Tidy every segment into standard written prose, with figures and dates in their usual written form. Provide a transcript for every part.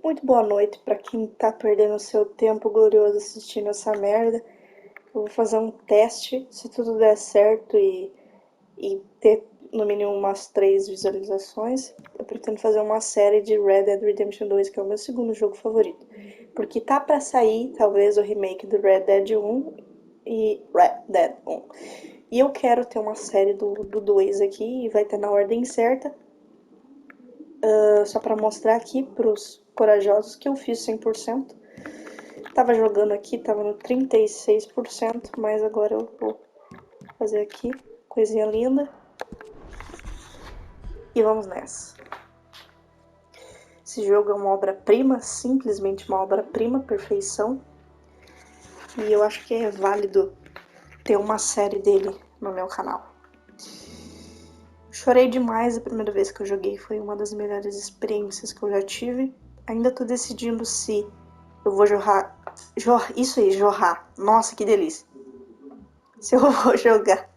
Muito boa noite pra quem tá perdendo seu tempo glorioso assistindo essa merda. Eu vou fazer um teste, se tudo der certo e ter no mínimo umas 3 visualizações. Eu pretendo fazer uma série de Red Dead Redemption 2, que é o meu segundo jogo favorito. Porque tá pra sair, talvez, o remake do Red Dead 1 e Red Dead 1. E eu quero ter uma série do 2 aqui, e vai ter na ordem certa. Só pra mostrar aqui pros corajosos que eu fiz 100%. Tava jogando aqui, tava no 36%, mas agora eu vou fazer aqui, coisinha linda. E vamos nessa. Esse jogo é uma obra-prima, simplesmente uma obra-prima, perfeição. E eu acho que é válido ter uma série dele no meu canal. Chorei demais a primeira vez que eu joguei, foi uma das melhores experiências que eu já tive. Ainda tô decidindo se eu vou jorrar. Isso aí, jorrar. Nossa, que delícia. Se eu vou jogar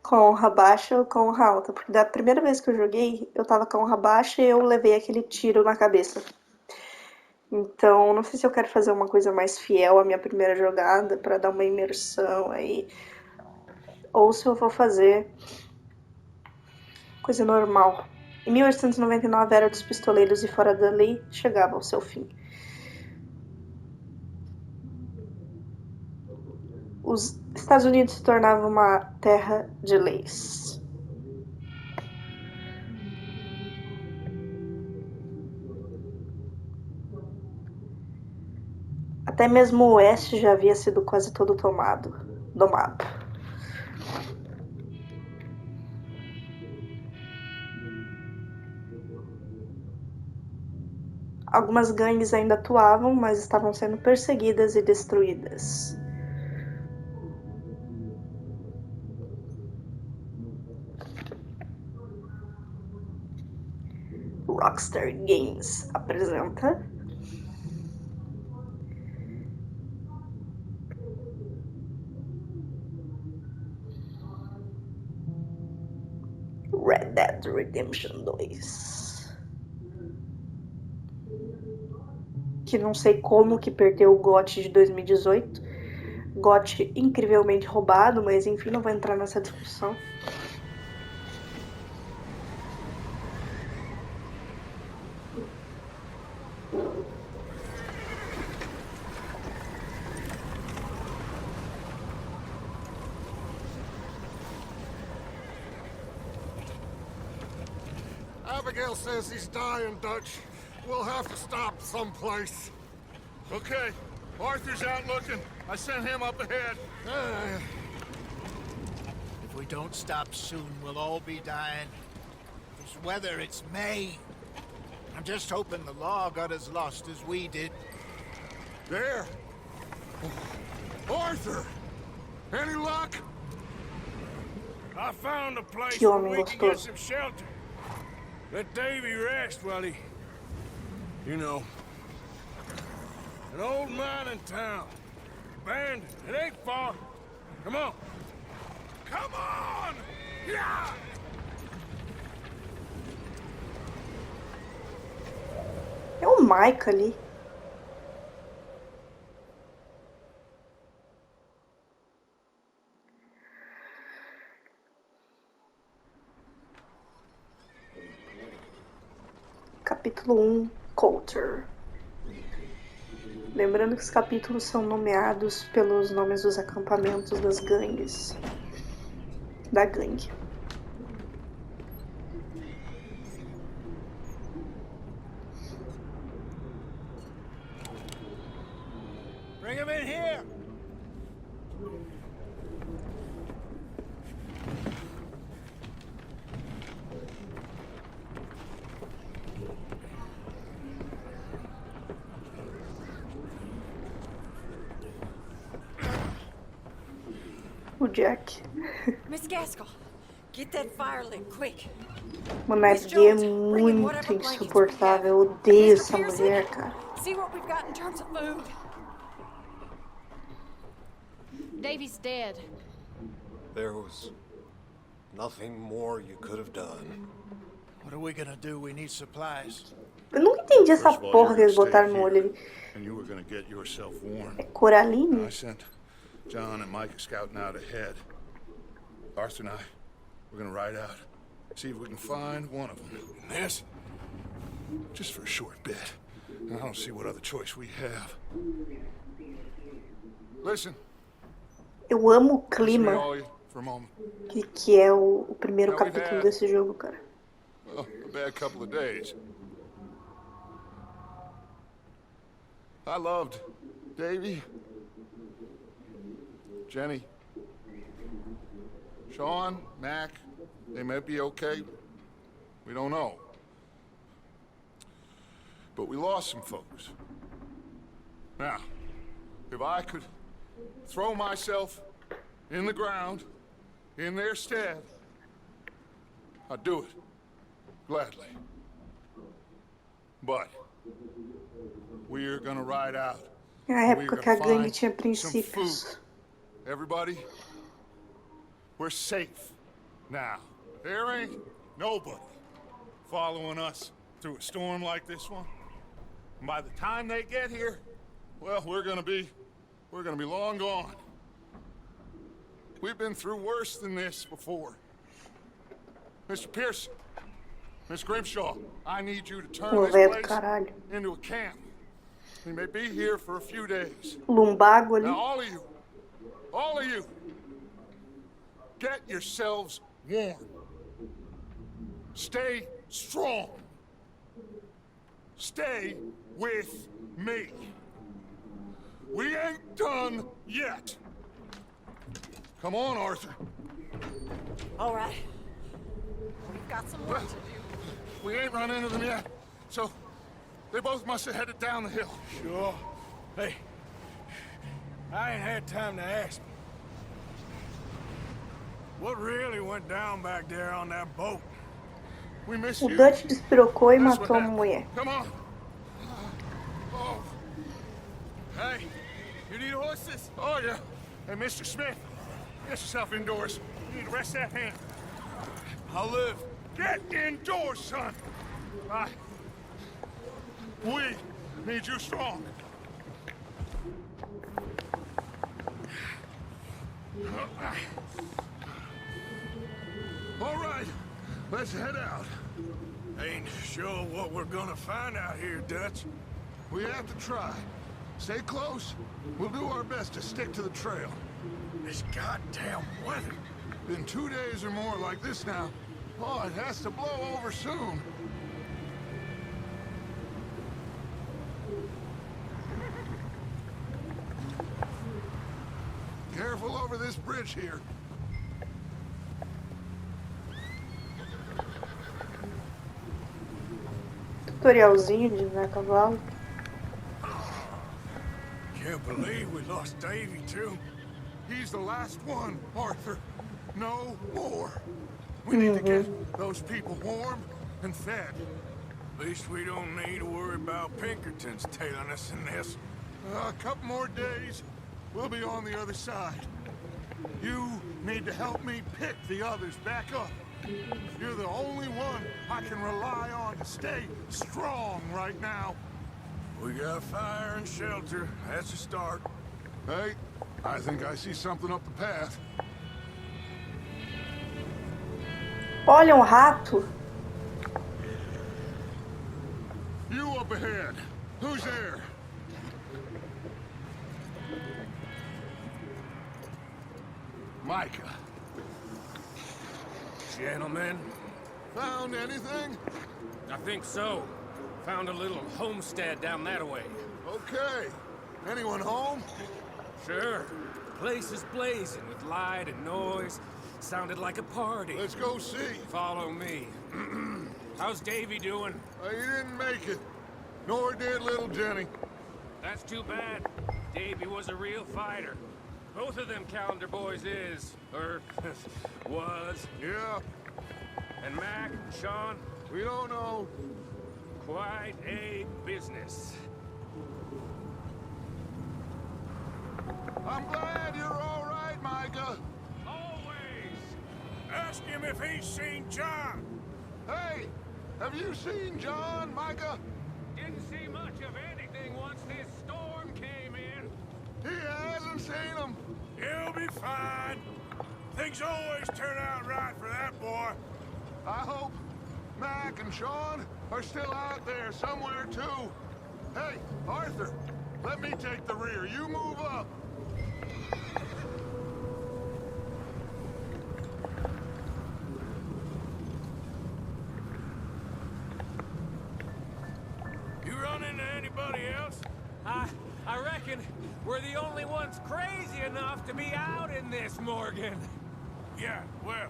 com honra baixa ou com honra alta. Porque da primeira vez que eu joguei, eu tava com honra baixa e eu levei aquele tiro na cabeça. Então, não sei se eu quero fazer uma coisa mais fiel à minha primeira jogada, pra dar uma imersão aí. Ou se eu vou fazer coisa normal. Em 1899, a Era dos Pistoleiros e Fora da Lei chegava ao seu fim. Os Estados Unidos se tornavam uma terra de leis. Até mesmo o oeste já havia sido quase todo domado. Algumas gangues ainda atuavam, mas estavam sendo perseguidas e destruídas. Rockstar Games apresenta Red Dead Redemption 2. Que não sei como que perdeu o GOT de 2018. GOT incrivelmente roubado, mas enfim, não vou entrar nessa discussão. Abigail says he's dying, Dutch. We'll have to stop someplace. Okay. Arthur's out looking. I sent him up ahead. If we don't stop soon, we'll all be dying. This weather, it's May. I'm just hoping the law got as lost as we did. There. Arthur! Any luck? I found a place Que where homem we can get gostoso. some shelter. Let Davy rest while he... You know. An old mining town. Abandoned. It ain't far. Come on. Come on! Yeah! É o Mike ali. Capítulo 1, Coulter. Lembrando que os capítulos são nomeados pelos nomes dos acampamentos das gangues. Da gangue. Bring him in here! O Jack. Miss Gaskell, get that fire lit, quick. O Ned é muito insuportável. Eu odeio essa mulher, cara. See what we've got in terms of food. Davy's dead. There was nothing more you could have done. What are we gonna do? We need supplies. Eu nunca entendi essa First of all, porra que you're eles gonna stay botaram no olho here, ali. and you were gonna get yourself warm. É Coraline? I sent John and Mike scouting out ahead. Arthur and I, we're gonna ride out, see if we can find one of them. And this, just for a short bit. I don't see what other choice we have. Listen, Eu amo o listen to me clima all for a moment. que é o primeiro Now we've capítulo had- desse jogo, cara. Well, a bad couple of days. I loved Davy, Jenny, Sean, Mac. They may be okay. We don't know. But we lost some folks. Now, if I could throw myself in the ground in their stead, I'd do it. Gladly. But we're gonna ride out. É a época que a gangue tinha princípios. Everybody, we're safe now. There ain't nobody following us through a storm like this one. And by the time they get here, well, we're gonna be long gone. We've been through worse than this before. Mr. Pearson, Miss Grimshaw, I need you to turn O this velho do place caralho. into a camp. We may be here for a few days. Lumbago ali. Now, all of you, get yourselves warm. Stay strong. Stay with me. We ain't done yet. Come on, Arthur. All right. We've got some work to do. We ain't run into them yet, so they both must have headed down the hill. Sure. Hey, I ain't had time to ask. What really went down back there on that boat? We miss O you. Dutch despirocou e That's matou what a happened. mulher. Come on. Oh. Hey, you need horses? Oh, yeah. Hey, Mr. Smith, get yourself indoors. You need to rest that hand. I'll live. Get indoors, son. We need you strong. All right, let's head out. Ain't sure what we're gonna find out here, Dutch. We have to try. Stay close. We'll do our best to stick to the trail. This goddamn weather. Been 2 days or more like this now. Oh, it has to blow over soon. Careful over this bridge here. Tutorialzinho de andar a cavalo. Can't believe we lost Davy, too. He's the last one, Arthur. No more. We need to get those people warm and fed. At least we don't need to worry about Pinkertons tailing us in this. A couple more days, we'll be on the other side. You need to help me pick the others back up. You're the only one I can rely on to stay strong right now. We got fire and shelter. That's a start. Hey, I think I see something up the path. Olha um rato. You up ahead. Who's there? Micah. Gentlemen, Found anything? I think so. Found a little homestead down that way. Okay. Anyone home? Sure. Place is blazing with light and noise. Sounded like a party. Let's go see. Follow me. How's Davy doing? He didn't make it. Nor did little Jenny. That's too bad. Davy was a real fighter. Both of them calendar boys is, or was. Yeah, And Mac and Sean, we don't know. quite a business. I'm glad you're all right, Micah. always ask him if he's seen John. Hey, have you seen John, Micah? be fine. Things always turn out right for that boy. I hope Mac and Sean are still out there somewhere, too. Hey, Arthur, let me take the rear. You move up. You run into anybody else? I reckon we're the only ones crazy enough to be out in this, Morgan. Yeah, well,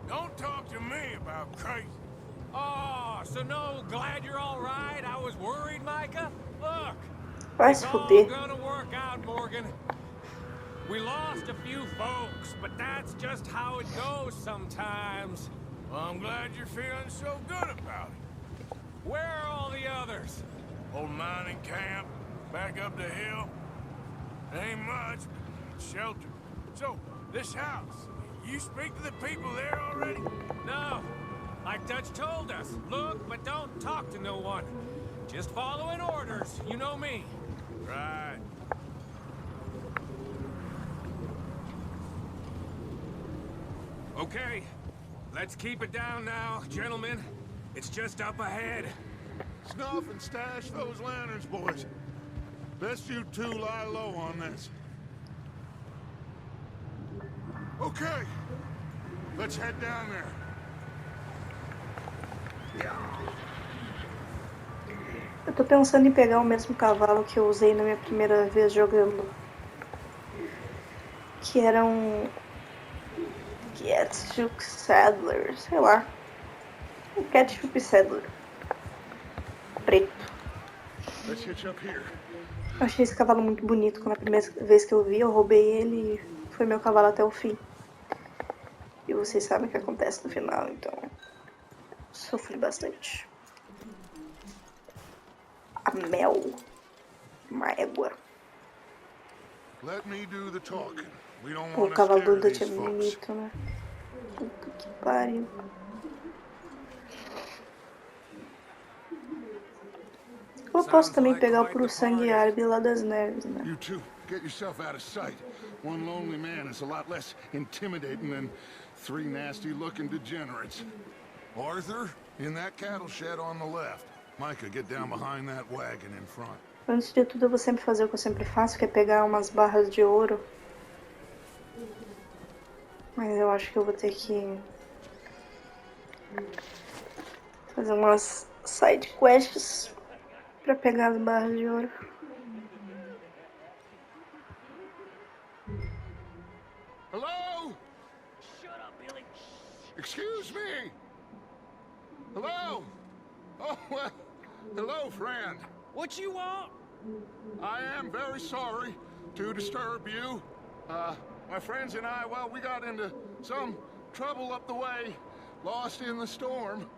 don't talk to me about crazy. Oh, so no, glad you're all right? I was worried, Micah. Look, Vai it's se all fuder. gonna work out, Morgan. We lost a few folks, but that's just how it goes sometimes. Well, I'm glad you're feeling so good about it. Where are all the others? Old mining camp, back up the hill. Ain't much, but shelter. So, this house, you speak to the people there already? No, like Dutch told us. Look, but don't talk to no one. Just following orders, you know me. Right. Okay, let's keep it down now, gentlemen. It's just up ahead. Snuff and stash those lanterns, boys. Best you two lie low on this. Okay, let's head down there. Eu tô pensando em pegar o mesmo cavalo que eu usei na minha primeira vez jogando. Que era um... Ketchup Saddler, sei lá. Um Ketchup Saddler. Preto. Let's hitch up here. Eu achei esse cavalo muito bonito. Quando a primeira vez que eu vi, eu roubei ele e foi meu cavalo até o fim. E vocês sabem o que acontece no final, então... Sofri bastante. A mel. Uma égua. Let me do the talking. We don't Pô, o want to cavalo scare do Dutch é these folks. bonito, né? Puta que pariu. Eu posso também pegar o puro sangue árabe lá das neves, né? You two, get yourself out of sight. One lonely man is a lot less intimidating than three nasty-looking degenerates. Arthur, in that cattle shed on the left. Micah, get down behind that wagon in front. Antes de tudo, eu vou sempre fazer o que eu sempre faço, que é pegar umas barras de ouro. Mas eu acho que eu vou ter que fazer umas side quests pra pegar as barras de ouro. Hello? Shut up, Billy. Excuse me. Hello? Oh, well, hello, friend. What you want? I am very sorry to disturb you. My friends and I, well, we got into some trouble up the way, lost in the storm.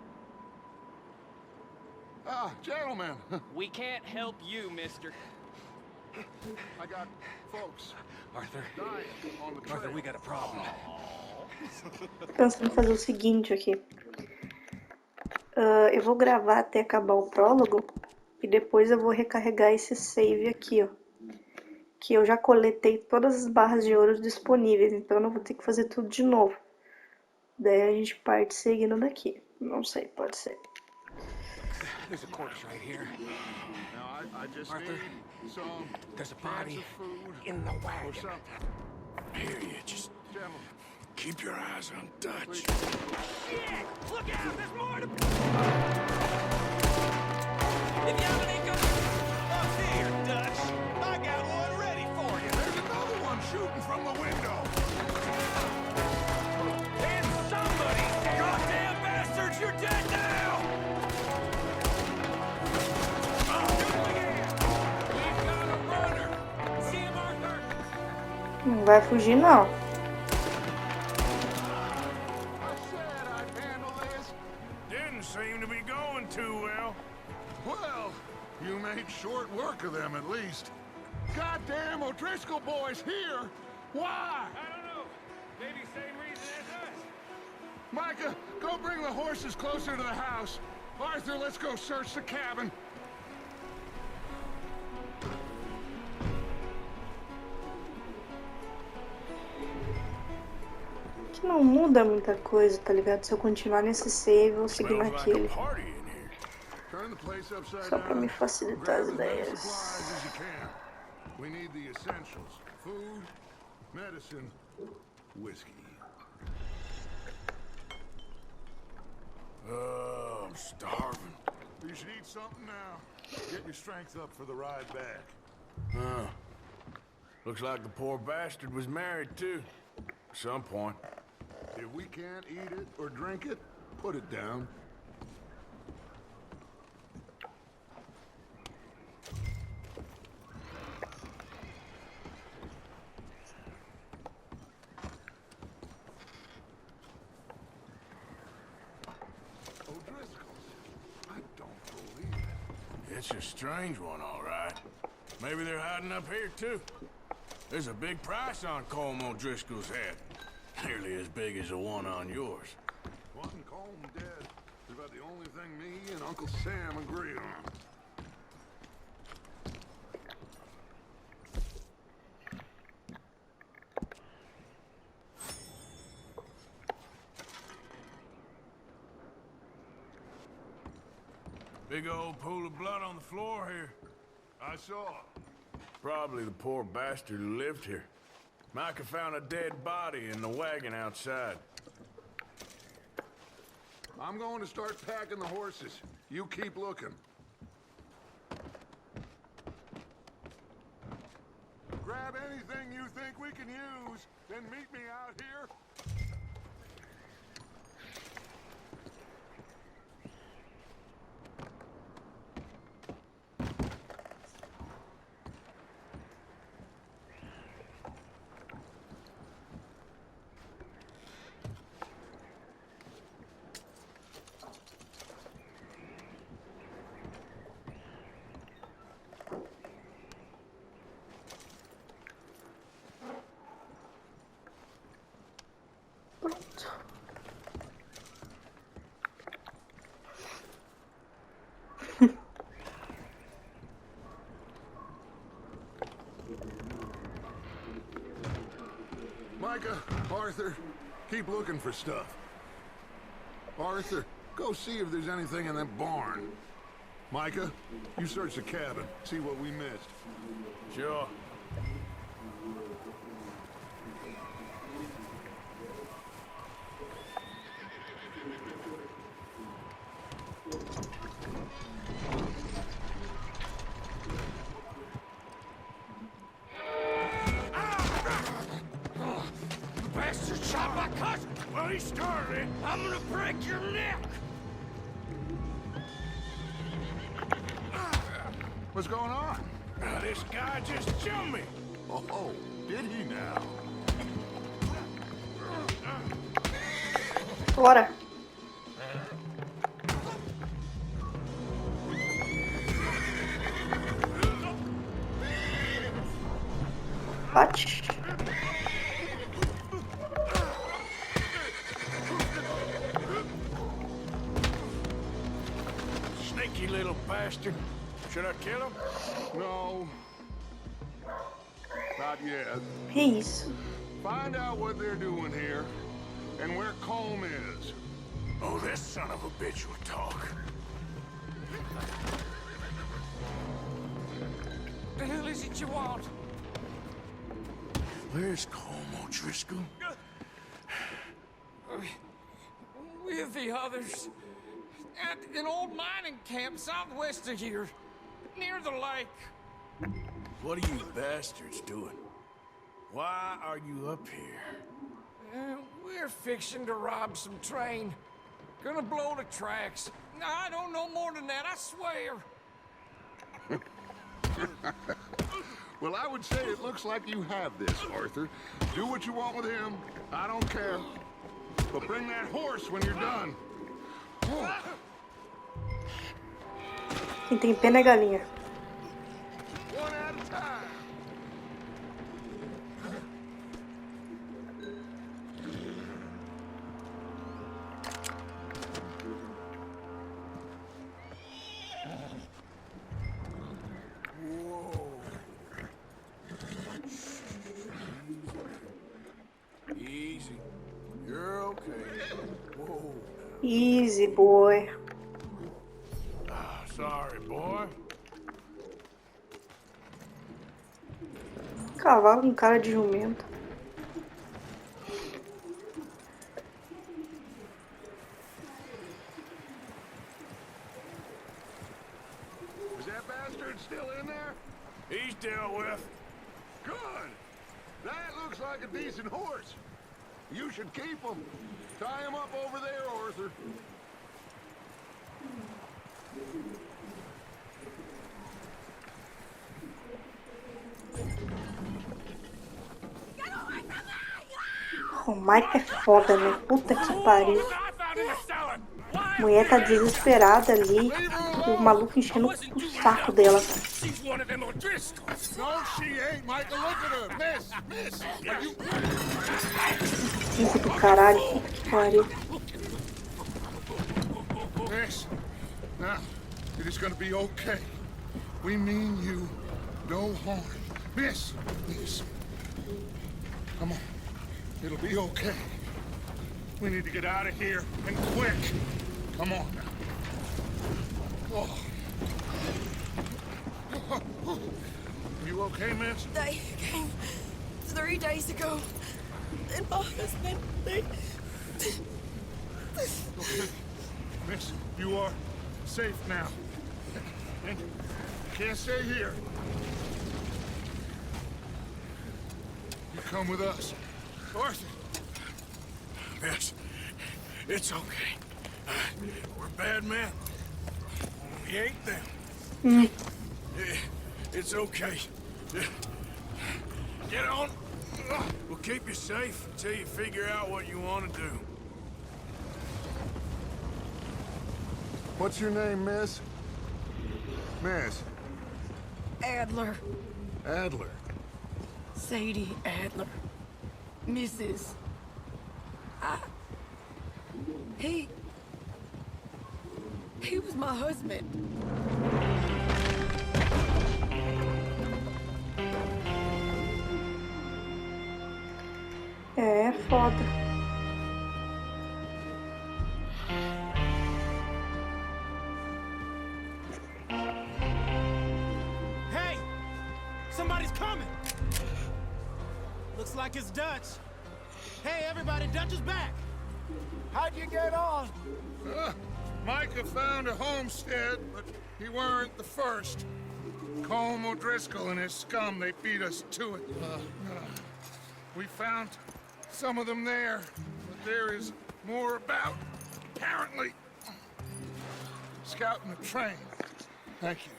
Ah, gentlemen. We can't help you, mister. I got folks Arthur, dying on the trail. Arthur, we got a problem. Tô pensando em fazer o seguinte aqui. Eu vou gravar até acabar o prólogo e depois eu vou recarregar esse save aqui, ó. Que eu já coletei todas as barras de ouro disponíveis, então eu não vou ter que fazer tudo de novo. Daí a gente parte seguindo daqui. Não sei, pode ser. There's a corpse right here. Now, I just Arthur, need some there's a cans body of food in the or wagon. something. Here, you just Gentlemen, keep your eyes on Dutch. Shit! Look out! There's more to... If you haven't ain't gonna... Up here, Dutch. I got one ready for you. there's another one shooting from the window. And somebody... Goddamn bastards, you're dead now! We've got a runner. See him, Arthur? Não vai fugir, não. I said I'd handle this. Didn't seem to be going too well. Well, you made short work of them at least. Goddamn O'Driscoll boys here! Why? I don't know. Maybe same reason as us. Micah, go bring the horses closer to the house. Arthur, let's go search the cabin. não muda muita coisa, tá ligado? Se eu continuar nesse save ou seguir Smells like a naquele. party in here. Turn the place upside Só pra me down. facilitar as Grab as many ideias. supplies as you can. We need the essentials: food, medicine, whiskey. I'm starving. You should eat something now. Get your strength up for the ride back. Huh. Looks like the poor bastard was married too. At some point. If we can't eat it or drink it, put it down. It's a strange one, all right. Maybe they're hiding up here, too. There's a big price on Colm O'Driscoll's head. Nearly as big as the one on yours. Wanting Colm dead is about the only thing me and Uncle Sam agree on. Big old pool of blood on the floor here. I saw. Probably the poor bastard who lived here. Micah found a dead body in the wagon outside. I'm going to start packing the horses. You keep looking. Grab anything you think we can use, then meet me out here. Pronto. Micah, Arthur, keep looking for stuff. Arthur, go see if there's anything in that barn. Micah, you search the cabin, see what we missed. Sure. Bastard shot my cousin! Well, he started it. I'm gonna break your neck! What's going on? This guy just jumped me. Oh, did he now? Bora. Bate. Sneaky little bastard. Should I kill him? No. Not yet. Que isso? Find out what they're doing here, and where Colm is. Oh, this son of a bitch will talk. The hell is it you want? Where's Colm O'Driscoll? With the others. At an old mining camp southwest of here. Near the lake. What are you bastards doing? Why are you up here? We're fixing to rob some train. Gonna blow the tracks. I don't know more than that, I swear. Well, I would say it looks like you have this, Arthur. Do what you want with him. I don't care. But bring that horse when you're done. Quem tem pena é galinha. One at a time. Easy. You're Easy, boy. Sorry, boy. Cavalo com cara de jumento. Is that bastard still in there? He's dealt with. Good. That looks like a decent horse. You should keep him. Tie him up over there, Arthur. O Mike é foda, né? Puta que pariu. A mulher tá desesperada ali. O maluco enchendo o saco dela. She's one of them O'Driscolls. No, she ain't, Michael. Look at her. Miss. Are you... Filho do caralho. Puta que pariu. Miss. Now, it is gonna be okay. We mean you no harm. Miss. Come on. It'll be okay. We need to get out of here, and quick. Come on now. Oh. You okay, miss? They came 3 days ago. And my husband, they... Okay. Miss, you are safe now. And you can't stay here. You come with us. Arthur! Miss, it's okay. We're bad men. We ain't them. It's okay. Get on. We'll keep you safe until you figure out what you want to do. What's your name, miss? Miss? Adler. Adler. Sadie Adler. Mrs. He was my husband. É foda. Hey! Somebody's coming! Looks like it's Dutch. Hey, everybody, Dutch is back! How'd you get on? Micah found a homestead, but he weren't the first. Colm O'Driscoll and his scum, they beat us to it. We found some of them there, but there is more about, apparently. Scouting the train. Thank you.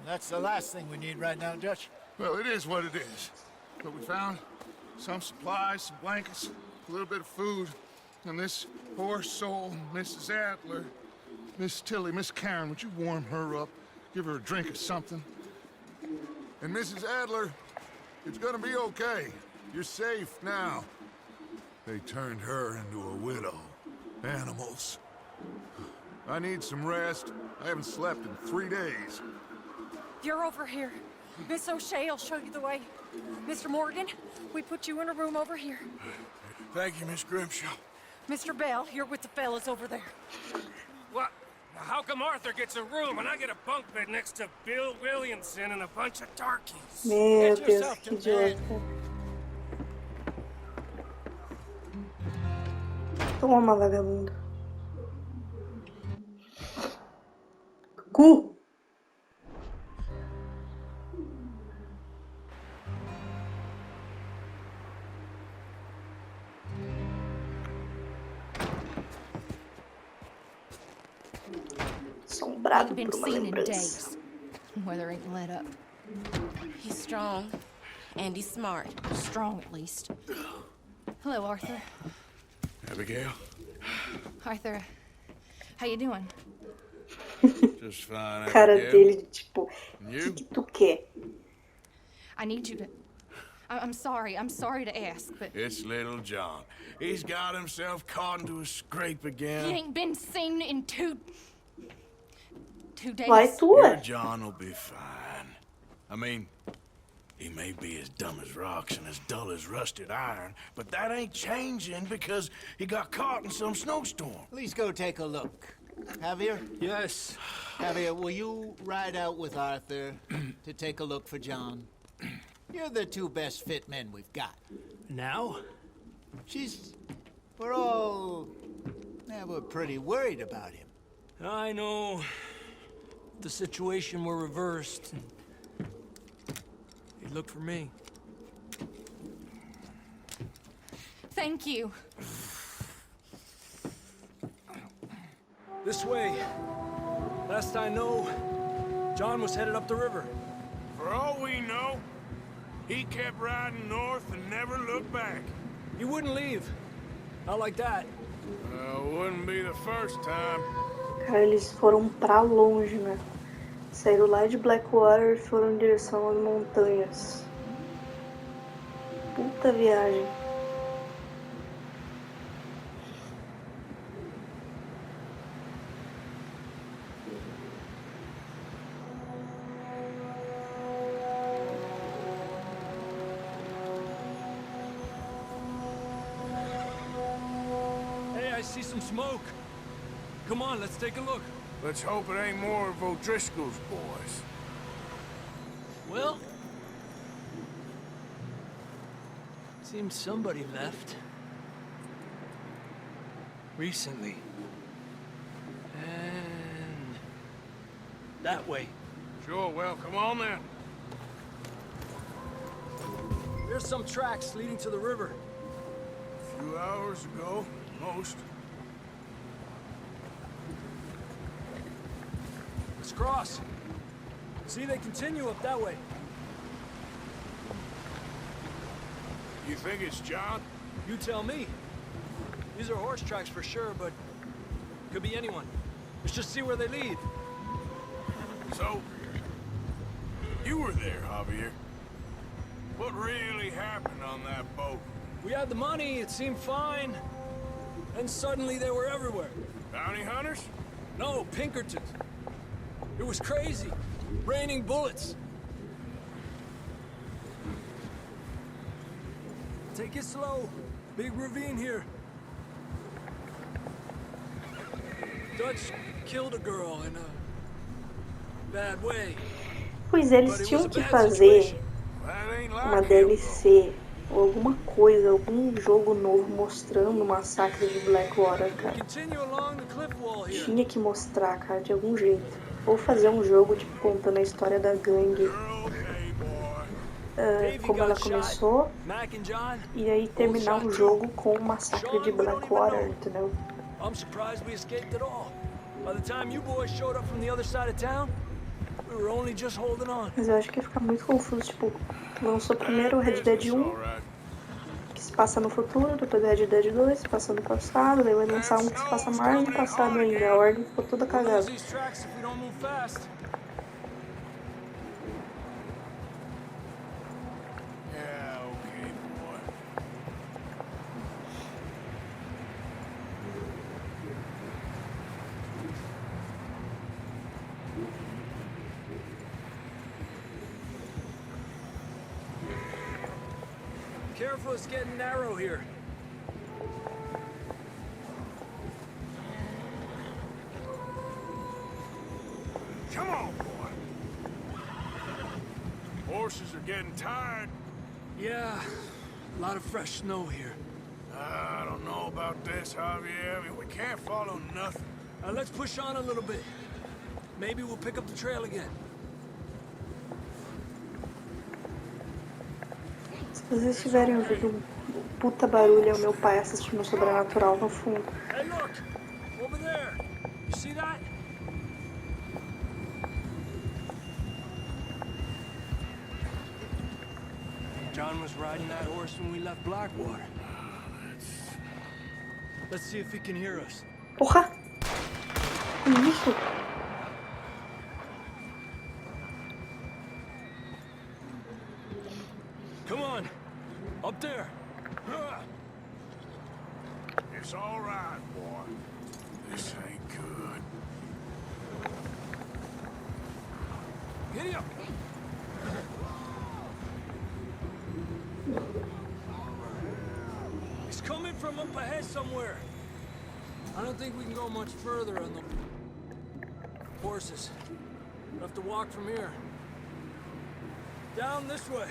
That's the last thing we need right now, Dutch. Well, it is what it is. But we found some supplies, some blankets, a little bit of food, and this poor soul, Mrs. Adler, Miss Tilly, Miss Karen, would you warm her up? Give her a drink or something? And Mrs. Adler, it's gonna be okay. You're safe now. They turned her into a widow. Animals. I need some rest. I haven't slept in 3 days. You're over here. Miss O'Shea will show you the way. Mr. Morgan, we put you in a room over here. Thank you, Miss Grimshaw. Mr. Bell, you're with the fellas over there. What? How come Arthur gets a room and I get a bunk bed next to Bill Williamson and a bunch of darkies? Meu Get Deus, yourself que to bed. idiota. Toma, vagabundo. Cu! Assombrado Ain't been por uma seen in lembrança. days. Weather ain't let up. He's strong. And he's smart. Strong, at least. Hello, Arthur. Abigail? Arthur, how you doing? Just fine, Cara Abigail. dele, de tipo, o You? que tu quer? I need you to... I'm sorry to ask, but It's little John. He's got himself caught into a scrape he again. ain't been seen in two days. Vai tu, Your ué. John will be fine. I mean, He may be as dumb as rocks and as dull as rusted iron, but that ain't changing because he got caught in some snowstorm. Please go take a look. Javier? Yes. Javier, will you ride out with Arthur to take a look for John? You're the two best fit men we've got. Now? We're pretty worried about him. I know. If the situation were reversed, he'd look for me. Thank you. This way. Last I know, John was headed up the river. For all we know, he kept riding north and never looked back. He wouldn't leave. Not like that. Wouldn't be the first time. Cara, eles foram pra longe, né? Saíram lá de Blackwater e foram em direção às montanhas. Puta viagem. I see some smoke. Come on, let's take a look. Let's hope it ain't more of O'Driscoll's boys. Well, seems somebody left. Recently. And that way. Sure, well, come on then. There's some tracks leading to the river. A few hours ago, most. Let's cross. See, they continue up that way. You think it's John? You tell me. These are horse tracks for sure, but could be anyone. Let's just see where they lead. So, you were there, Javier. What really happened on that boat? We had the money, it seemed fine. Then suddenly they were everywhere. Bounty hunters? No, Pinkertons. It was crazy. Raining bullets. Take it slow. Big ravine here. Dutch killed a girl in a bad way. Pois é, eles tinham que fazer uma DLC ou alguma coisa, algum jogo novo mostrando o massacre de Blackwater, cara. Tinha que mostrar, cara, de algum jeito. Ou fazer um jogo, tipo, contando a história da gangue, como ela começou, e aí terminar o jogo com o massacre de Blackwater, entendeu? I'm surprised we escaped at all. By the time you boys showed up from the other side of town, we were only just holding on. Mas eu acho que ia ficar muito confuso, tipo, lançou primeiro o Red Dead 1, que se passa no futuro, depois o Red Dead 2, se passa no passado, daí vai lançar um que se passa mais no passado ainda, a ordem ficou toda cagada. Careful, it's getting narrow here. Come on, boy. Horses are getting tired. Yeah, a lot of fresh snow here. I don't know about this, Javier. I mean, we can't follow nothing. Let's push on a little bit. Maybe we'll pick up the trail again. Se vocês tiverem ouvido um puta barulho, é o meu pai assistindo o Sobrenatural no fundo. Hey, look! Over there! You see that? John was riding that horse when we left Blackwater. Let's see if he can hear us. Porra! Isso! Come on! Up there! It's all right, boy. This ain't good. Giddy up! from up ahead somewhere. I don't think we can go much further on the horses. We'll have to walk from here. Down this way.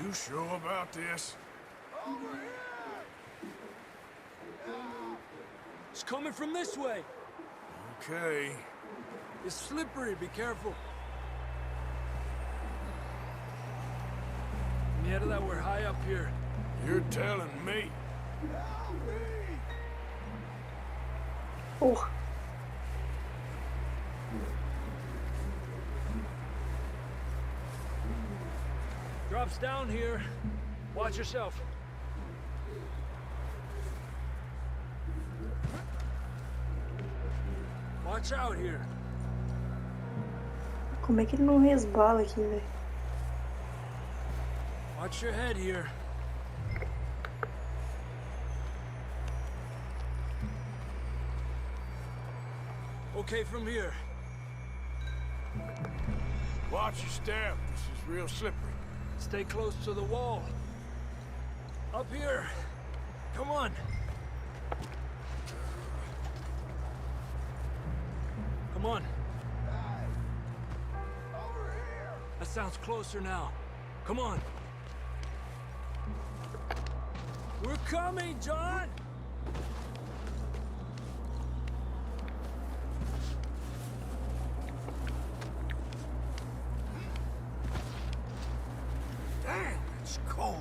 You sure about this? It's coming from this way. Okay. It's slippery, be careful. Yeah, that we're high up here. You're telling me. Oh, Drops down here. Watch yourself. Watch out here. como é que ele não resbala aqui, velho? Watch your head here. Okay, from here. Watch your step. This is real slippery. Stay close to the wall. Up here. Come on. Come on. That sounds closer now. Come on. We're coming, John! Damn, it's cold.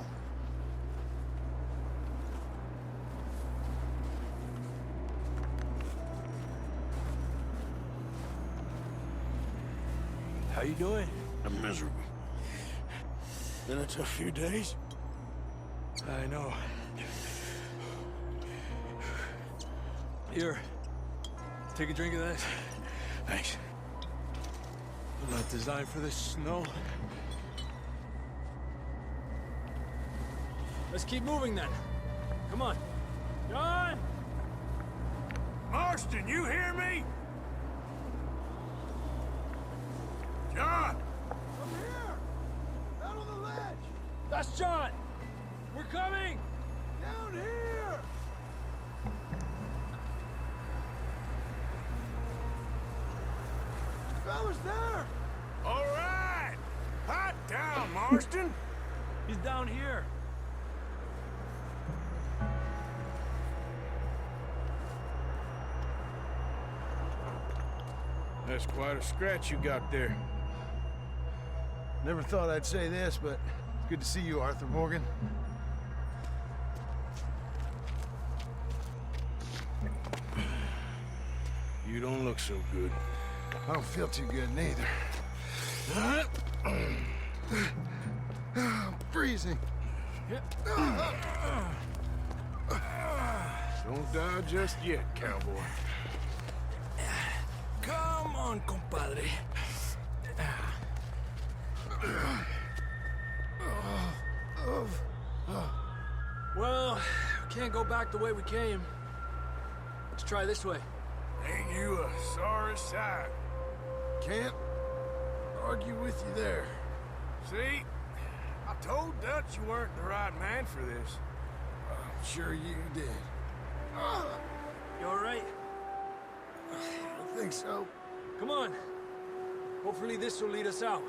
How you doing? I'm miserable. Been a tough few days. I know. Here. Take a drink of that. Thanks. Not designed for this snow. Let's keep moving then. Come on. John! Marston, you hear me? John! Come here! Out on the ledge! That's John! We're coming! Down here! Fella's there! All right! Hot down, Marston! He's down here. That's quite a scratch you got there. Never thought I'd say this, but it's good to see you, Arthur Morgan. You don't look so good. I don't feel too good neither. I'm freezing. Don't die just yet, cowboy. Come on, compadre. Well, we can't go back the way we came. Let's try this way. Ain't you a sorry sight? Can't argue with you there. See? I told Dutch you weren't the right man for this. I'm sure you did. You all right? I think so. Come on. Hopefully this will lead us out.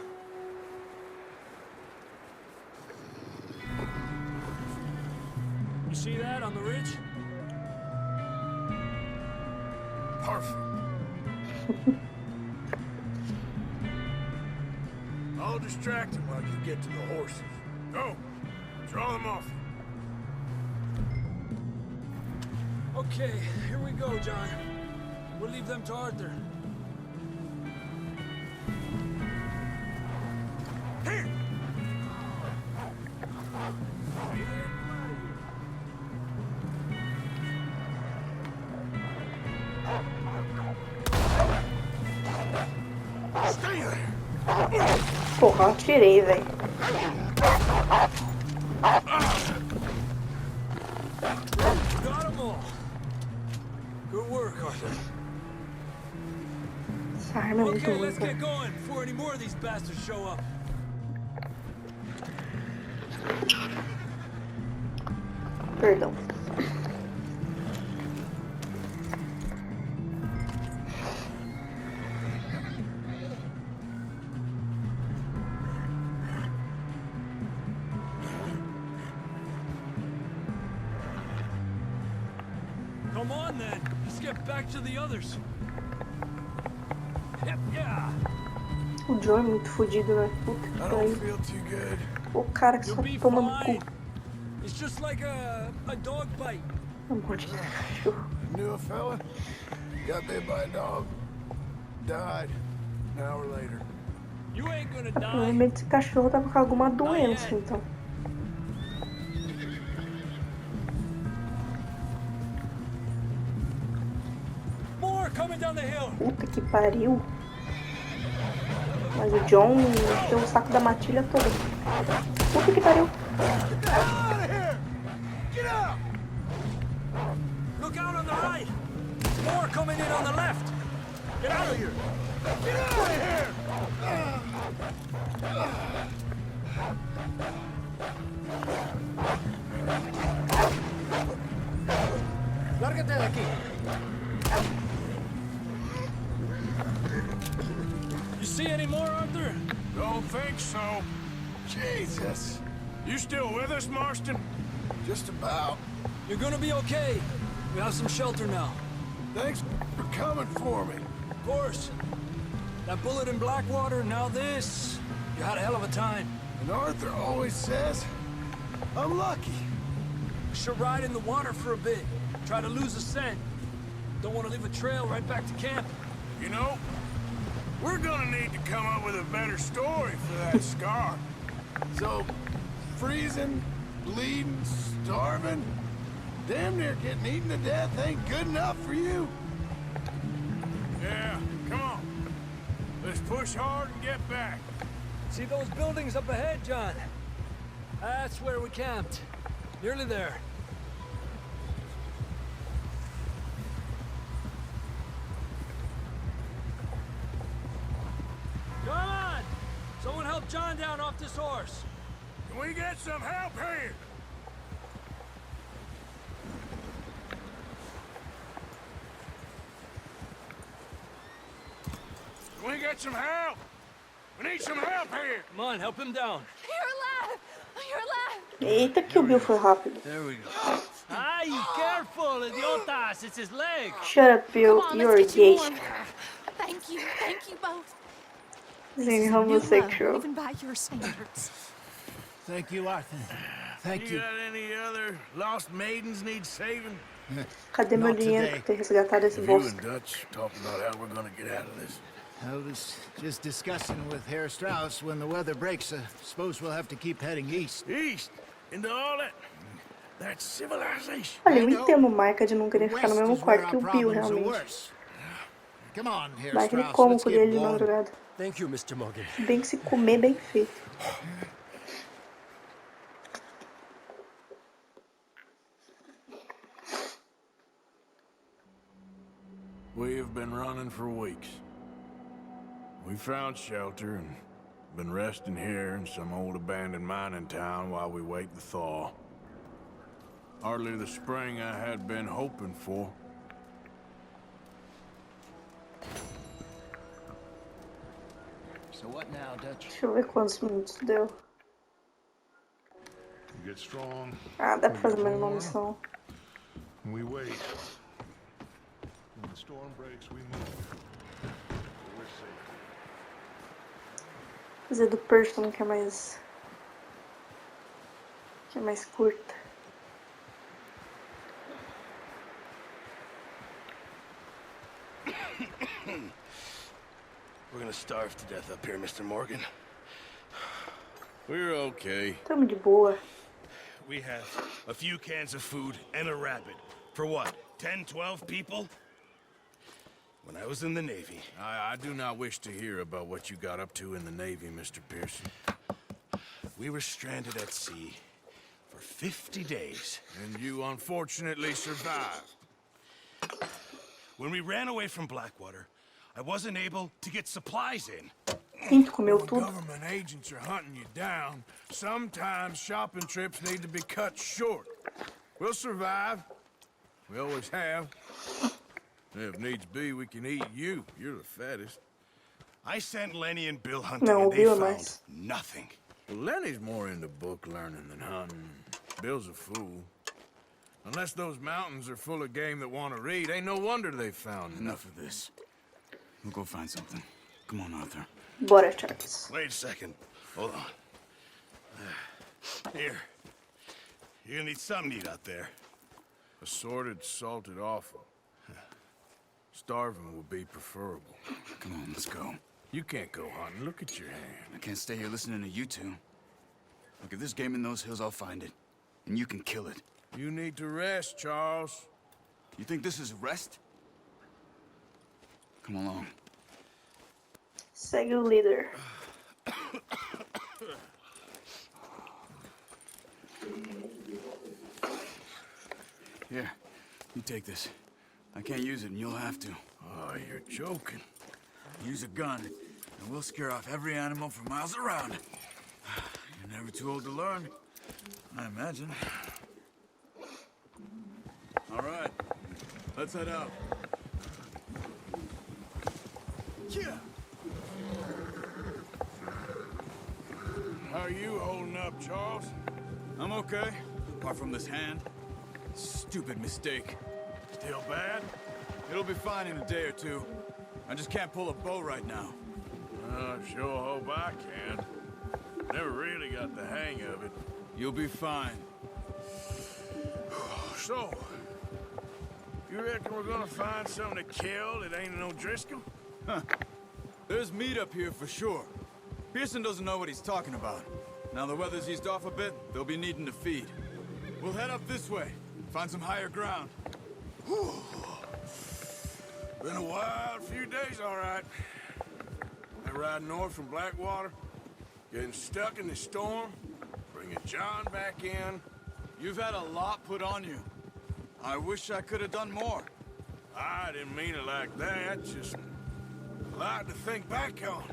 You see that on the ridge? Perfect. I'll distract him while you get to the horses. Go! Draw them off. Okay, here we go, John. We'll leave them to Arthur. Here! Stay there! Porra, eu tirei, velho. Got them all. Good work, Arthur. Essa arma é muito Okay, ruim, let's cara. get going before any more of these bastards show up. Perdão. Come on, then. Let's get back to the others. Yep, yeah. O John é muito fodido, né? Puta que I don't pariu. feel too good. O cara que You'll só be toma no fine. cu. It's just like a dog bite. Amor de cachorro. Knew a fella, got bit by a dog, died an hour later. You ain't gonna die. Provavelmente esse cachorro tava com alguma doença, então. More coming down the hill. Puta que pariu. Mas o John encheu o saco da matilha toda. Puta que pariu. Look out on the right. More coming in on the left. Get out of here. Get out of here. Lárgate de aquí. You see any more, Arthur? Don't think so. Jesus, You still with us, Marston? just about. You're gonna be okay. We have some shelter now. Thanks for coming for me. Of course. That bullet in Blackwater, now this. You had a hell of a time. And Arthur always says, I'm lucky. We should ride in the water for a bit. Try to lose the scent. Don't want to leave a trail right back to camp. You know, we're gonna need to come up with a better story for that scar. So, freezing, bleeding, starving, damn near getting eaten to death ain't good enough for you. Yeah, come on. Let's push hard and get back. See those buildings up ahead, John? That's where we camped. Nearly there. Come on! Someone help John down off this horse. Can we get some help here? Can we get some help? We need some help here. Come on, help him down. You're alive! You're alive! Eita, que o Bill foi rápido. There we go. Ay, careful, idiotas! It's his leg. Shut up, Bill. Come on, You're let's get you gay. warm. Thank you both. This He's is a new love, homosexual. even by your standards. Thank you, Arthur. Thank You you. got any other lost maidens need saving? Cadê meu Not dinheiro today. por ter resgatado esse You bosta? and Dutch talking about how we're gonna get out of this. I was just discussing with Herr Strauss when the weather breaks. I suppose we'll have to keep heading east. East? Into all that civilization? Olha, eu entendo o Micah de não querer ficar no West mesmo is where quarto que our o Bill, problems are realmente. worse. Come on, Herr Vai que ele Strauss, come o let's cu get dele de warm. madrugada. Thank you, Mr. Morgan. Se bem que se comer bem feito. We have been running for weeks. We found shelter and been resting here in some old abandoned mining town while we wait the thaw. Hardly the spring I had been hoping for. So what now, Dutch? Deixa eu ver quantos minutos deu. We get strong. Ah, dá pra fazer mais uma missão. We wait. When the storm breaks, we move. We're safe. Fazer do Person, que é mais... que é mais curta. We're gonna starve to death up here, Mr. Morgan. We're okay. Tamo de boa. We have a few cans of food and a rabbit. For what, 10, 12 people? When I was in the Navy. I do not wish to hear about what you got up to in the Navy, Mr. Pearson. We were stranded at sea for 50 days. And you unfortunately survived. When we ran away from Blackwater, I wasn't able to get supplies in. Quem comeu When tudo? government agents are hunting you down, sometimes shopping trips need to be cut short. We'll survive. We always have. If needs be, we can eat you. You're the fattest. I sent Lenny and Bill hunting, Não, and they Bill é found mais. nothing. Well, Lenny's more into book learning than hunting. Bill's a fool. Unless those mountains are full of game that want to read, ain't no wonder they found Enough of this. We'll go find something. Come on, Arthur. Bora, Charles. Wait a second. Hold on. Here. You're gonna need something to eat out there. Assorted, salted offal. Starving would be preferable. Come on, let's go. You can't go hunting. Look at your hand. I can't stay here listening to you two. Look, if there's game in those hills, I'll find it. And you can kill it. You need to rest, Charles. You think this is rest? Come along. Segue o líder. Here, you take this. I can't use it, and you'll have to. Oh, you're joking. Use a gun, and we'll scare off every animal for miles around. You're never too old to learn, I imagine. All right, let's head out. Yeah. How are you holding up, Charles? I'm okay, apart from this hand. Stupid mistake. Still bad? It'll be fine in a day or two. I just can't pull a bow right now. Sure hope I can. Never really got the hang of it. You'll be fine. So, you reckon we're gonna find something to kill that ain't no Driscoll? Huh. There's meat up here for sure. Pearson doesn't know what he's talking about. Now the weather's eased off a bit, they'll be needing to feed. We'll head up this way, find some higher ground. Whew. Been a wild few days, all right. That ride north from Blackwater, getting stuck in the storm, bringing John back in. You've had a lot put on you. I wish I could have done more. I didn't mean it like that, just a lot to think back on.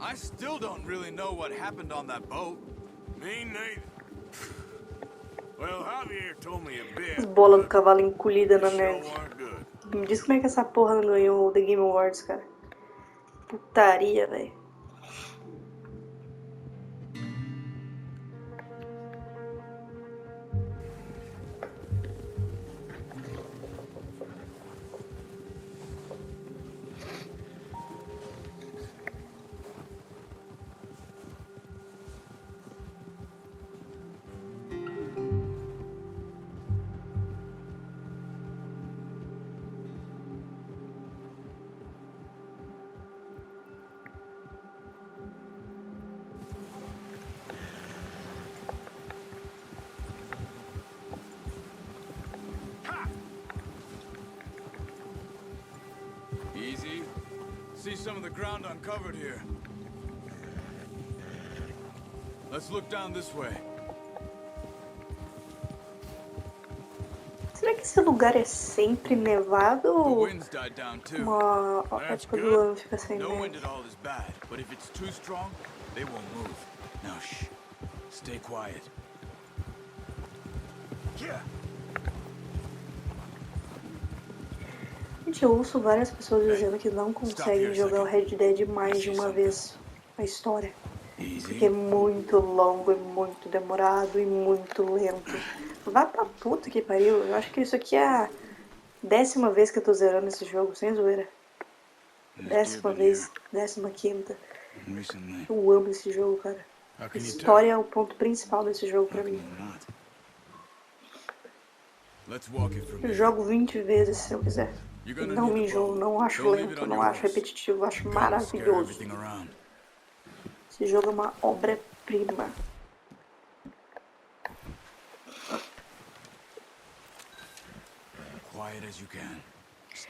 I still don't really know what happened on that boat. Me neither. Well, Javier told me a bit. As bolas do cavalo encolhida na Sure neve. weren't good. Me diz como é que essa porra não ganhou o The Game Awards, cara. Putaria, velho. Easy. See some of the ground uncovered here. Let's look down this way. Será que esse lugar é sempre nevado The ou wind's died down too. uma época do ano fica sem No wind neve? at all is bad, but if it's too strong, they won't move. Now shh. Stay quiet. Yeah. Gente, eu ouço várias pessoas dizendo que não conseguem jogar o Red Dead mais de uma vez a história. Porque é muito longo, é muito demorado e muito lento. Vá pra puta que pariu. Eu acho que isso aqui é a 10ª vez que eu tô zerando esse jogo, sem zoeira. 10ª vez, 15ª. Eu amo esse jogo, cara. A história é o ponto principal desse jogo pra mim. Eu jogo 20 vezes se eu quiser. Não me enjoo, não acho lento, não acho repetitivo, acho maravilhoso. Esse jogo é uma obra-prima.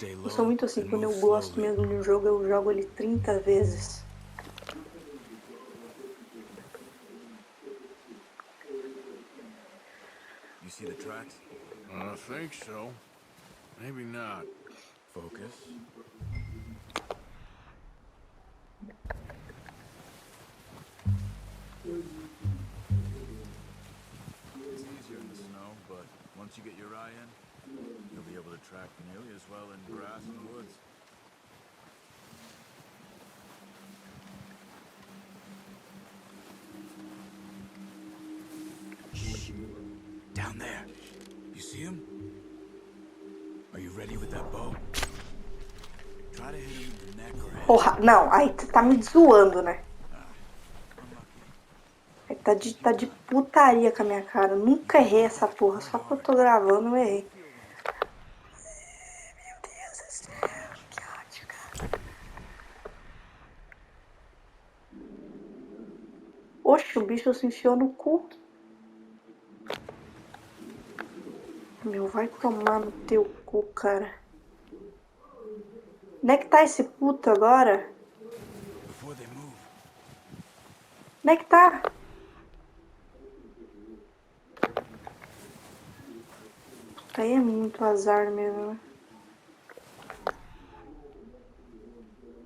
Eu sou muito assim, quando eu gosto mesmo de um jogo, eu jogo ele 30 vezes. see the tracks? I think so. Maybe not. Focus. It's easier in the snow, but once you get your eye in, you'll be able to track nearly as well in grass and woods. Shh. Down there. You see him? Are you ready with that bow? Try to hit him in the neck or head. Porra, não, aí tu tá me zoando, né? Aí tá de putaria com a minha cara. Eu nunca errei essa porra, só que eu tô gravando eu errei. Meu Deus do céu, que ódio, cara. Oxe, o bicho se enfiou no cu. Meu, vai tomar no teu cu, cara. Onde é que tá esse puto agora? Onde é que tá? Aí é muito azar mesmo, né?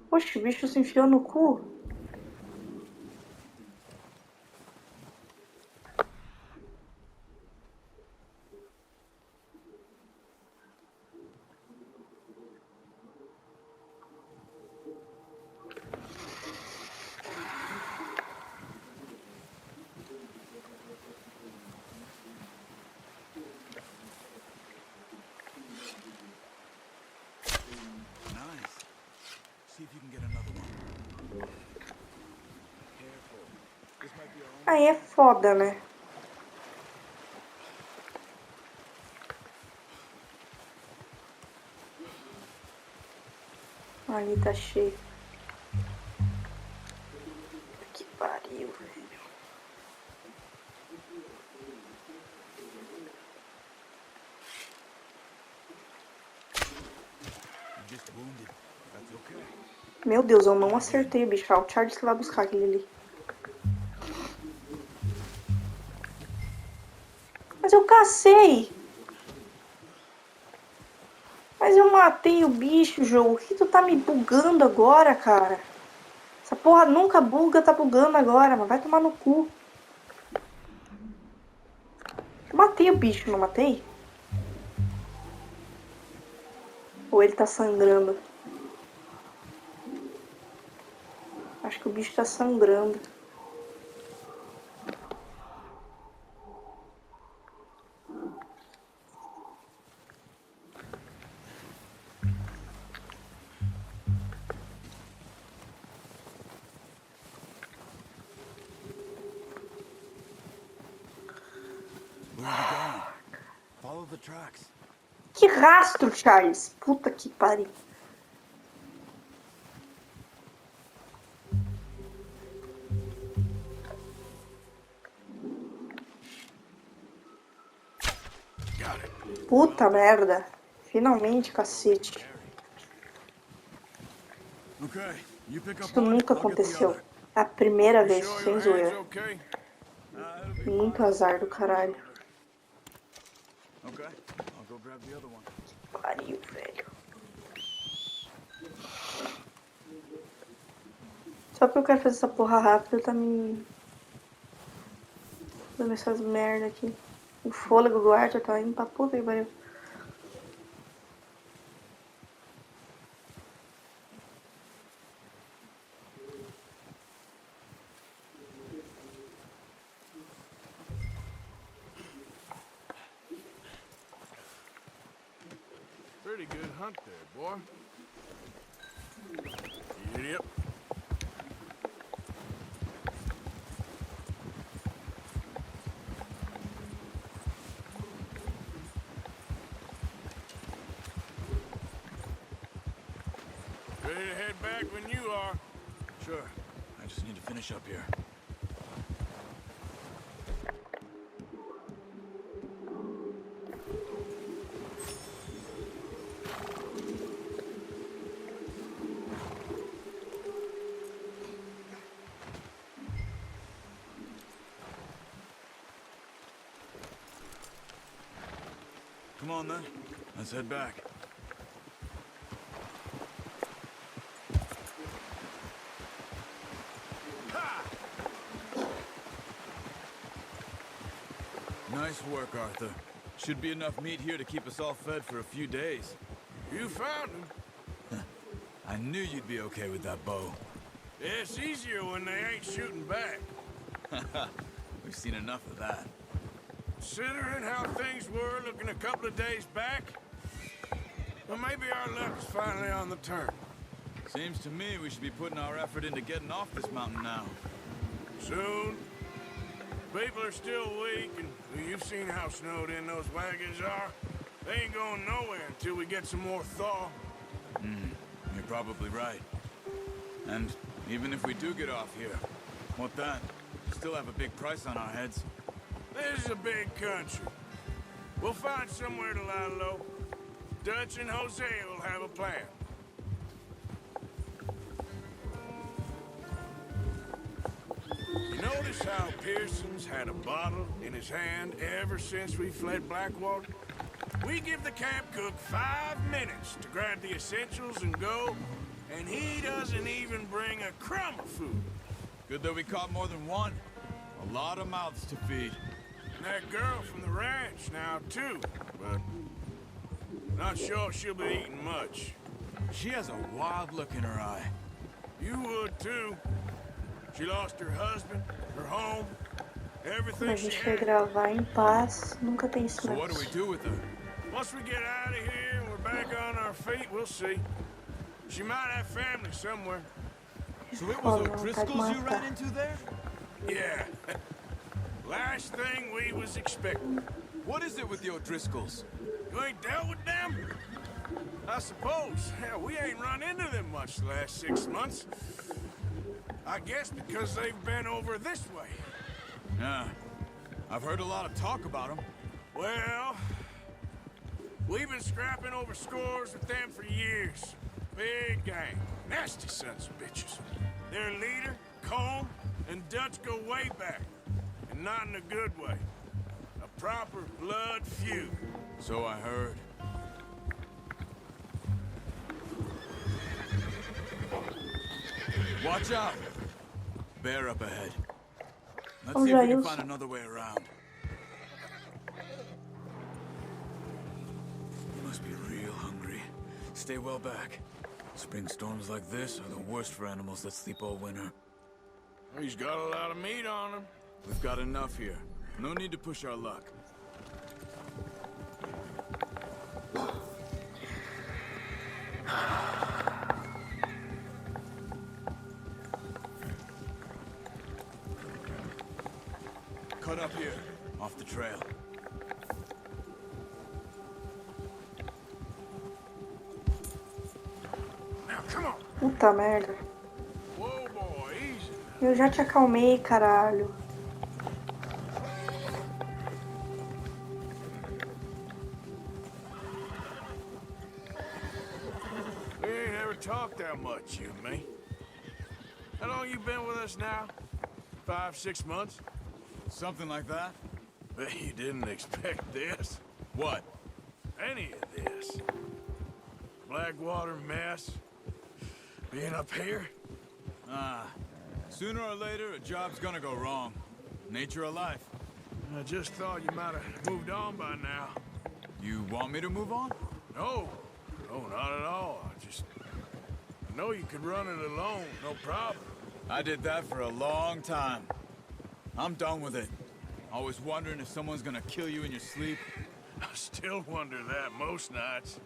Poxa, o bicho se enfiou no cu. Aí é foda, né? Ali tá cheio. Que pariu, velho. Meu Deus, eu não acertei, bicho. Ah, o Charles que vai buscar aquele ali. Mas eu cacei! Mas eu matei o bicho, jogo. Por que tu tá me bugando agora, cara? Essa porra nunca buga, tá bugando agora, mas vai tomar no cu. Eu matei o bicho, não matei? Ou ele tá sangrando? Acho que o bicho tá sangrando. Que rastro, Charles? Puta que pariu. Puta merda. Finalmente, cacete. Isso nunca aconteceu. É a primeira vez, sem zoeira. Muito azar do caralho. Pariu, velho. Só porque eu quero fazer essa porra rápido, tá me dando essas merda aqui. O fôlego do ar já tá indo pra puta que pariu. Pretty good hunt there, boy. Yep. Ready to head back when you are. Sure. I just need to finish up here. Come on then. Let's head back. Nice work, Arthur. Should be enough meat here to keep us all fed for a few days. You found him. I knew you'd be okay with that bow. Yeah, it's easier when they ain't shooting back. We've seen enough of that. Considering how things were looking a couple of days back, well, maybe our luck's finally on the turn. Seems to me we should be putting our effort into getting off this mountain now. Soon. People are still weak, and you've seen how snowed in those wagons are. They ain't going nowhere until we get some more thaw. You're probably right. And even if we do get off here, what then? We still have a big price on our heads. This is a big country. We'll find somewhere to lie low. Dutch and Jose will have a plan. You notice how Pearson's had a bottle in his hand ever since we fled Blackwater? We give the camp cook 5 minutes to grab the essentials and go, and he doesn't even bring a crumb of food. Good that we caught more than one. A lot of mouths to feed. And that girl from the ranch now, too, but not sure she'll be eating much. She has a wild look in her eye. You would, too. She lost her husband, her home, Quando everything a she gente vai had. gravar em paz, nunca tem So what do we silêncio. do with her? Once we get out of here and we're back on our feet, we'll see. She might have family somewhere. So it Fala, was vontade de O'Driscoll's you ran matar. into there? Yeah. Last thing we was expecting. What is it with the O'Driscolls? You ain't dealt with them? I suppose. Hell, we ain't run into them much the last 6 months. I guess because they've been over this way. Yeah. I've heard a lot of talk about them. Well, we've been scrapping over scores with them for years. Big gang. Nasty sons of bitches. Their leader, Colm, and Dutch go way back. And not in a good way. A proper blood feud. So I heard. Watch out! Bear up ahead. Let's Oh, see if we can rayos. find another way around. You must be real hungry. Stay well back. Spring storms like this are the worst for animals that sleep all winter. He's got a lot of meat on him. We've got enough here. No need to push our luck. Cut up here, off the trail. Now, come on. Puta merda. Whoa, boy, easy. Eu já te acalmei, caralho. We ain't ever talked that much, you and me. How long you been with us now? 5, 6 months? Something like that? Bet you didn't expect this. What? Any of this. Blackwater mess. Being up here. Ah, sooner or later, a job's gonna go wrong. Nature of life. I just thought you might have moved on by now. You want me to move on? No. No, not at all. I know you could run it alone, no problem. I did that for a long time. I'm done with it. Always wondering if someone's gonna kill you in your sleep. I still wonder that most nights.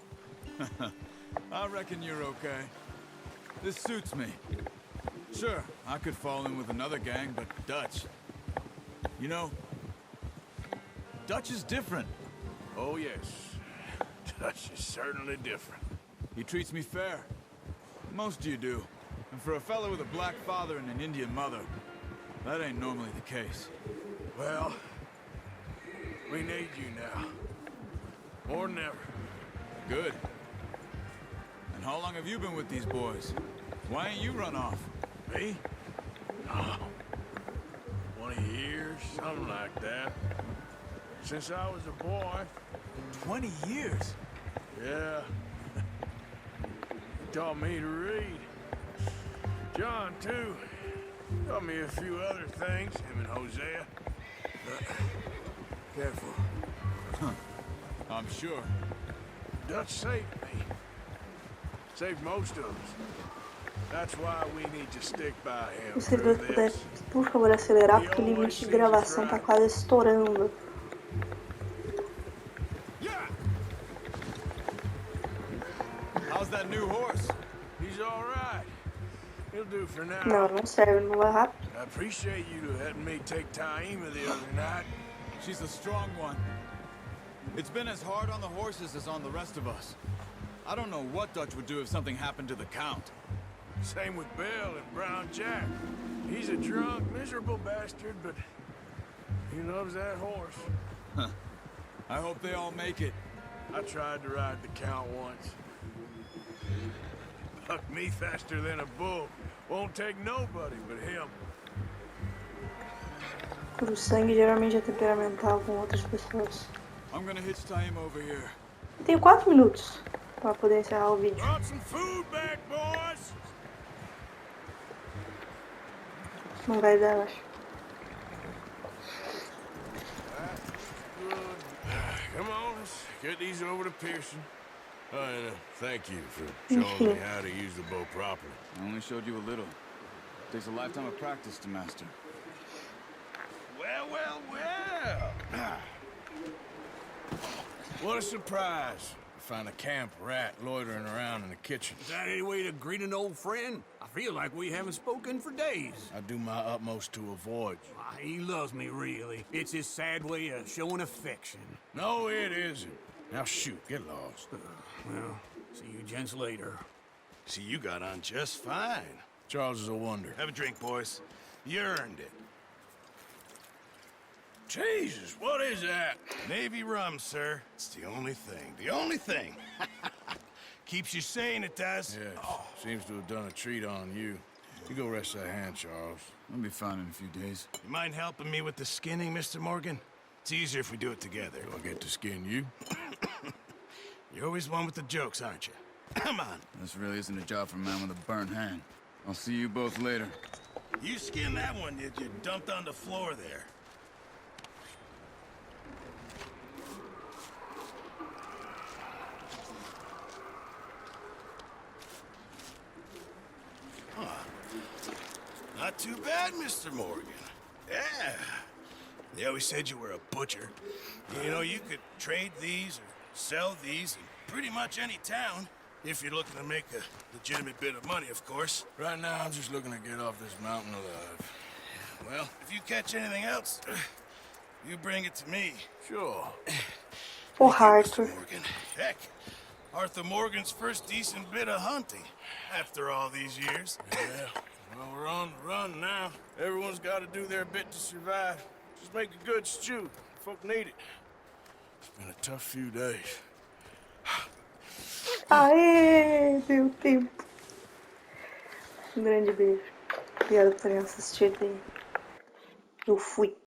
I reckon you're okay. This suits me. Sure, I could fall in with another gang, but Dutch... You know, Dutch is different. Oh, yes. Dutch is certainly different. He treats me fair. Most of you do. And for a fellow with a black father and an Indian mother, that ain't normally the case. Well, we need you now. More than ever. Good. And how long have you been with these boys? Why ain't you run off? Me? Oh, 20 years, something like that. Since I was a boy, 20 years? Yeah. He taught me to read. John, too. Taught me a few other things, him and Hosea. Careful. I'm sure. Dutch saved me. Saved most of us. That's why we need to stick by him. Se você puder, por favor, acelerar, porque o limite de gravação tá quase estourando. How's that new horse? He's all right. He'll do for now. Não serve, não vai rápido. I appreciate you letting me take Taima the other night. She's a strong one. It's been as hard on the horses as on the rest of us. I don't know what Dutch would do if something happened to the Count. Same with Bill and Brown Jack. He's a drunk, miserable bastard, but he loves that horse. Huh. I hope they all make it. I tried to ride the Count once. Bucked me faster than a bull. Won't take nobody but him. O sangue geralmente é temperamental com outras pessoas. I'm gonna hitch Taima over here. Tenho 4 minutos para poder encerrar o vídeo. Brought some food back, boys. Não vai dar, eu acho. Come on, let's get these over to Pearson. And thank you for showing me how to use the bow properly. I only showed you a little. Takes a lifetime of practice to master. Well. What a surprise. Find a camp rat loitering around in the kitchen. Is that any way to greet an old friend? I feel like we haven't spoken for days. I do my utmost to avoid you. He loves me, really. It's his sad way of showing affection. No, it isn't. Now shoot, get lost. Well, see you gents later. See, you got on just fine. Charles is a wonder. Have a drink, boys. You earned it. Jesus, what is that? Navy rum, sir. It's the only thing. The only thing. Keeps you sane, it does. Yes, seems to have done a treat on you. You go rest that hand, Charles. I'll be fine in a few days. You mind helping me with the skinning, Mr. Morgan? It's easier if we do it together. Do I get to skin you? You're always one with the jokes, aren't you? Come on. This really isn't a job for a man with a burnt hand. I'll see you both later. You skinned that one, did you? Dumped on the floor there. Not too bad, Mr. Morgan. Yeah. They always said you were a butcher. You know, you could trade these or sell these in pretty much any town, if you're looking to make a legitimate bit of money, of course. Right now, I'm just looking to get off this mountain alive. Well, if you catch anything else, you bring it to me. Sure. O Arthur. Morgan. Heck, Arthur Morgan's first decent bit of hunting after all these years. Yeah. Well, we're on the run now. Everyone's got to do their bit to survive. Just make a good stew. Folk need it. It's been a tough few days. Aê, deu tempo. Um grande beijo. Obrigada por terem assistido. Eu fui.